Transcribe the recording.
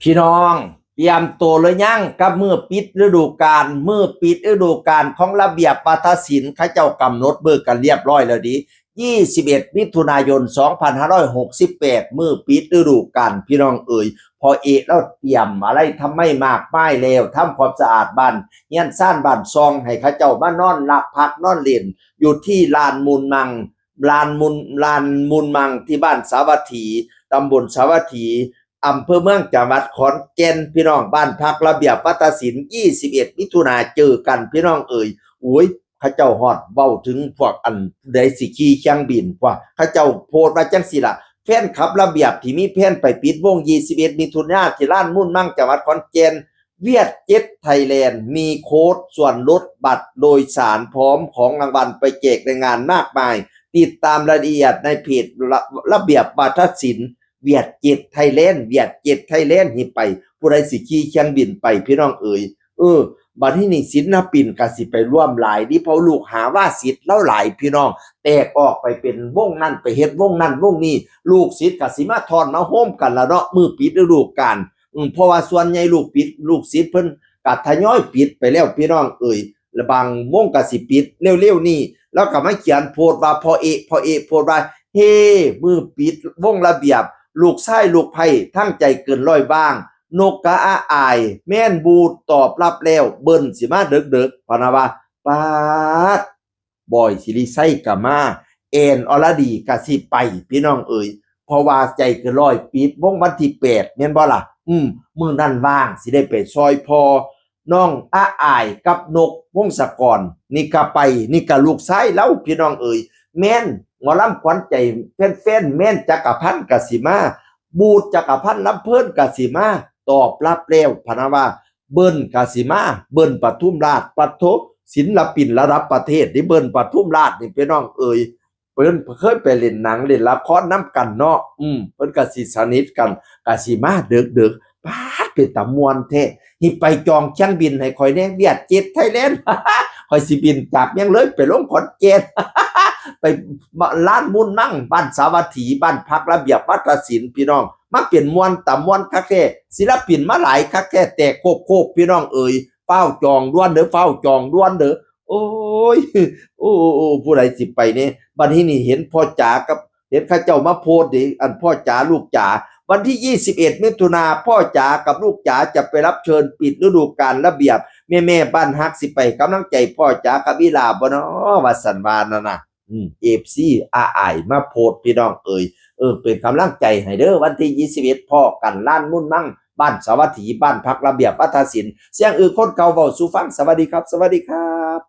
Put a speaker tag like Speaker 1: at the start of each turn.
Speaker 1: พี่น้องเตรียมตัวเลยยังกับมือปิดฤดูกาลของระเบียบวาทศิลป์เขาเจ้ากำหนดเบิกกันเรียบร้อยแล้วดิ21มิถุนายน2568มือปิดฤดูกาลพี่น้องเอ๋ยพอแล้วเตรียมอะไรทำไม่มากป้ายแล้วทำความสะอาดบ้านเฮียนซ่านบ้านซองให้เขาเจ้ามานอนหลับพักนอนเล่นอยู่ที่ลานมูลมังลานมูลมังที่บ้านสาวัตถีตำบลสาวัตถีอำเภอเมืองจังหวัดขอนแก่นพี่น้องบ้านพักระเบียบวัฒนศิลป์21มิถุนายนเจอกันพี่น้องเอ๋ยโอ้ยข้าเจ้าฮอดเบ้าถึงพวกอันใดสิขี่เครื่องบินว่าข้าเจ้าโพสต์ว่าจังซี่ล่ะแฟนคลับระเบียบที่มีแผนไปปิดวง21มิถุนายนที่ลานมุ่นมั่งจังหวัดขอนแก่นเวียดเจ็ตไทยแลนด์มีโค้ดส่วนลดบัตรโดยสารพร้อมของรางวัลไปแจกในงานมากมายติดตามรายละเอียดในเพจระเบียบวัฒนศิลป์เวียดเจ็ตไทยแลนด์นี่ไปผู้ใดสิขี่เครื่องบินไปพี่น้องเอ๋ยบัดนี้นี่ศิลปินก็สิไปร่วมหลายดิเพราะลูกหาว่าศิษย์แล้วหลายพี่น้องแตกออกไปเป็นวงนั้นไปเฮ็ดวงนั้นวงนี้ลูกศิษย์ก็สิมาทอนมาโฮมกันละเนาะมือปิดฤดูกาลเพราะว่าส่วนใหญ่ลูกศิษย์เพิ่นก็ทยอยปิดไปแล้วพี่น้องเอ๋ยและบางวงก็สิปิดเร็วๆนี้แล้วก็มาเขียนโพสต์ว่าพอเอกโพสต์ว่าเฮ้มือปิดวงระเบียบลูกชายลูกไผ่ทั้งใจเกินร้อยบ้างนกกะอาอายแม่นบูดตอบรับแล้วเบิ้นสิมาเดึกๆพะนะว่าปาดบอยสิริไซกะมาแอนอรดีกะสิไปพี่น้องเอ๋ยเพราะว่าใจเกินร้อยปิดวงวันที่8แม่นบ่ล่ะมื้อนั้นว่างสิได้ไปซอยพอน้องอาอายกับนกวงศกรนี่ก็ไปนี่ก็ลูกชายแล้วพี่น้องเอ๋ยแม่นหมอลำขวัญใจแฟนๆแม่นจักรพันธ์กสิมาบูดจักรพันธ์ลำเพิ่นกสิมาตอบรับแล้วพะนะว่าเบิ้นกสิมาเบิ้นปทุมราชปัทศิลปินระดับประเทศนี่เบิ้นปทุมราชนี่พี่น้องเอ๋ยเพิ่นเคยไปเล่นหนังเล่นละครนำกันเนาะเพิ่นก็สิสนิทกันกสิมาดึกๆปาดเป็นตะม่วนแท้นี่ไปจองเครื่องบินให้ข่อยแน่เวียดเจ็ตไทยแลนด์ข่อยสิบินจากเมียงเลยไปลงขอนแก่นไปล้านมุ่นมั่งบ้านสาวัตถีบ้านพักระเบียบวัฒนศิลป์พี่น้องมาเปลี่ยนมวนตะมวนคักแท้ศิลปินมาหลายคักแท้แต่โคบพี่น้องเอ๋ยเฝ้าจองด่วนเด้อเฝ้าจองด่วนเด้อโอ้ยโอ้ผู้ใดสิไปนี่บัดนี้นี่เห็นพ่อจ๋ากับเห็นเขาเจ้ามาโพสต์ดิอันพ่อจ๋าลูกจ๋าวันที่21มิถุนายนพ่อจ๋ากับลูกจ๋าจะไปรับเชิญปิดฤดูกาลระเบียบแม่บ้านฮักสิไปกำลังใจพ่อจ๋ากับวิลาบ่เนาะว่าสันวานั่นน่ะFC อาอายมาโพสต์พี่น้องเอ๋ยเป็นกำลังใจให้เด้อวันที่21พ่อกันล้านมุ่นมั่งบ้านสาวัตถีบ้านพักระเบียบวัฒนศิลป์เสียงคนเก่าเว้าสู่ฟังสวัสดีครับสวัสดีครับ